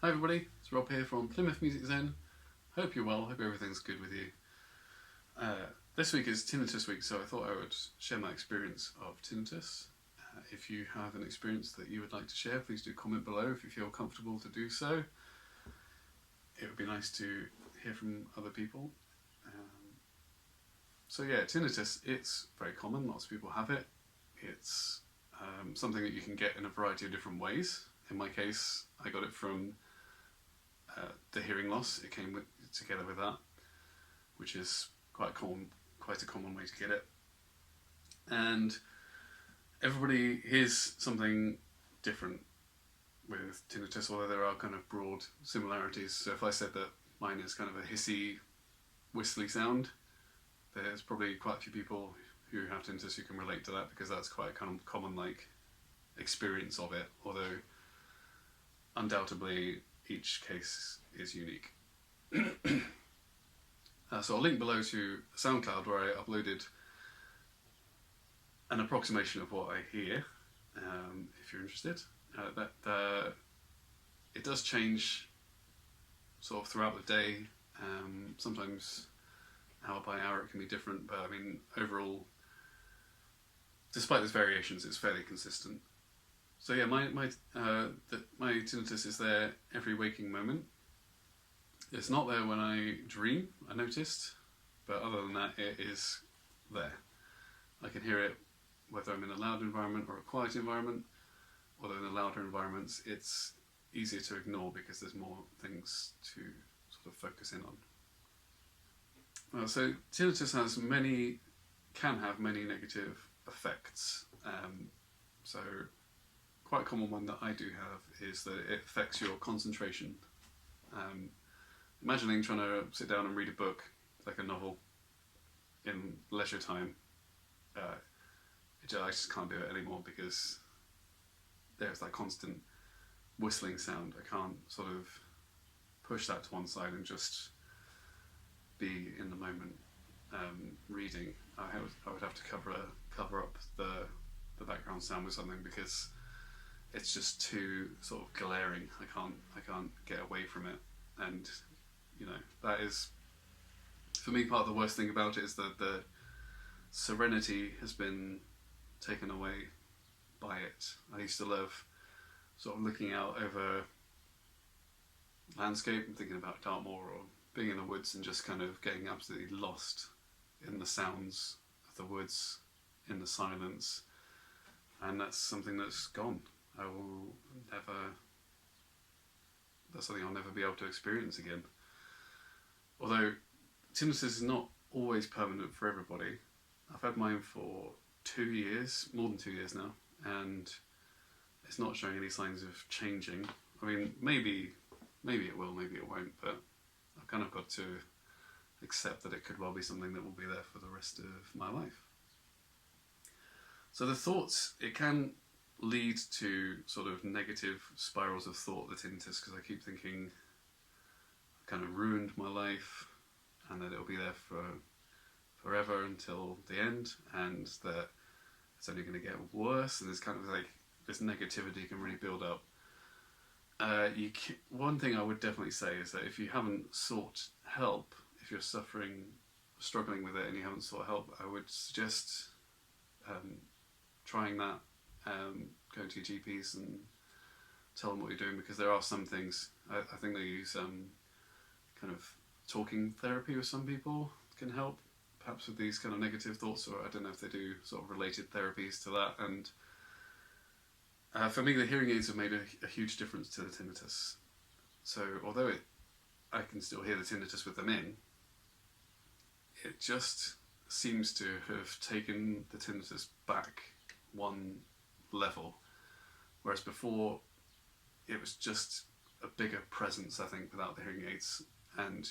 Hi everybody, it's Rob here from Plymouth Music Zone. Hope you're well, hope everything's good with you. This week is tinnitus week, so I thought I would share my experience of tinnitus. If you have an experience that you would like to share, please do comment below if you feel comfortable to do so. It would be nice to hear from other people. So yeah, tinnitus, it's very common, lots of people have it. It's something that you can get in a variety of different ways. In my case, I got it from the hearing loss. It came together with that, which is quite a common way to get it. And everybody hears something different with tinnitus, although there are kind of broad similarities. So if I said that mine is kind of a hissy, whistly sound, there's probably quite a few people who have tinnitus who can relate to that, because that's quite a kind of common experience of it, although undoubtedly each case is unique. So I'll link below to SoundCloud, where I uploaded an approximation of what I hear, if you're interested. It does change sort of throughout the day. Sometimes hour by hour it can be different, but I mean overall, despite those variations, it's fairly consistent. So yeah, my tinnitus is there every waking moment. It's not there when I dream, I noticed, but other than that, it is there. I can hear it whether I'm in a loud environment or a quiet environment, although in the louder environments it's easier to ignore because there's more things to sort of focus in on. So tinnitus can have many negative effects. So quite a common one that I do have is that it affects your concentration. Imagining trying to sit down and read a book, like a novel, in leisure time. I just can't do it anymore because there's that constant whistling sound. I can't sort of push that to one side and just be in the moment reading. I would have to cover up the background sound with something, because it's just too sort of glaring. I can't get away from it, and that is, for me, part of the worst thing about it is that the serenity has been taken away by it. I used to love sort of looking out over landscape and thinking about Dartmoor, or being in the woods and just kind of getting absolutely lost in the sounds of the woods, in the silence, and that's something that's gone. That's something I'll never be able to experience again. Although tinnitus is not always permanent for everybody. I've had mine for 2 years, more than 2 years now, and it's not showing any signs of changing. I mean, maybe it will, maybe it won't, but I've kind of got to accept that it could well be something that will be there for the rest of my life. So the thoughts, it can lead to sort of negative spirals of thought, the tinnitus, because I keep thinking I kind of ruined my life and that it'll be there for forever until the end, and that it's only going to get worse, and there's kind of like this negativity can really build up. One thing I would definitely say is that if you haven't sought help, if you're struggling with it and you haven't sought help, I would suggest trying that, going to your GPs and tell them what you're doing, because there are some things, I think they use kind of talking therapy with some people can help, perhaps with these kind of negative thoughts, or I don't know if they do sort of related therapies to that. And for me, the hearing aids have made a huge difference to the tinnitus. So although I can still hear the tinnitus with them in, it just seems to have taken the tinnitus back one level, whereas before it was just a bigger presence, I think, without the hearing aids. And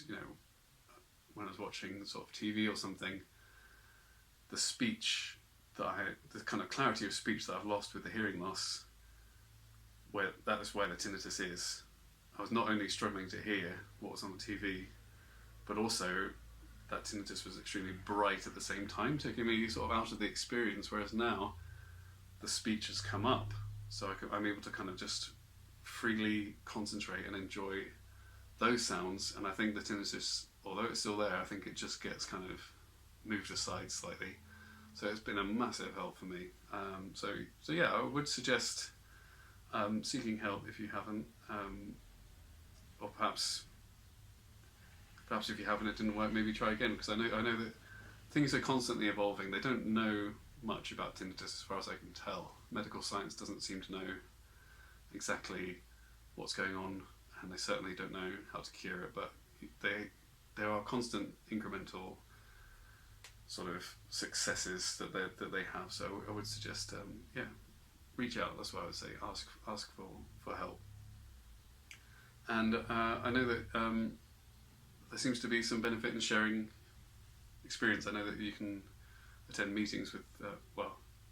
when I was watching sort of TV or something, the speech that the kind of clarity of speech that I've lost with the hearing loss, that is where the tinnitus is. I was not only struggling to hear what was on the TV, but also that tinnitus was extremely bright at the same time, taking me sort of out of the experience, whereas now the speech has come up, so I'm able to kind of just freely concentrate and enjoy those sounds. And I think the tinnitus, although it's still there, I think it just gets kind of moved aside slightly. So it's been a massive help for me. So yeah, I would suggest seeking help if you haven't, or perhaps if you haven't, it didn't work, maybe try again, because I know that things are constantly evolving. They don't know much about tinnitus as far as I can tell. Medical science doesn't seem to know exactly what's going on, and they certainly don't know how to cure it, but there are constant incremental sort of successes that they have. So I would suggest reach out. That's what I would say. Ask for help. And I know that there seems to be some benefit in sharing experience. I know that you can attend meetings with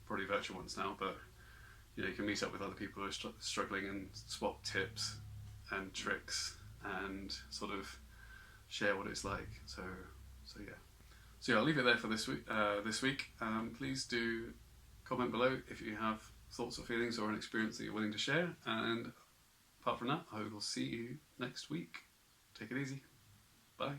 probably virtual ones now, but you can meet up with other people who are struggling and swap tips and tricks and sort of share what it's like. So yeah, I'll leave it there for this week. Please do comment below if you have thoughts or feelings or an experience that you're willing to share. And apart from that, I will see you next week. Take it easy. Bye.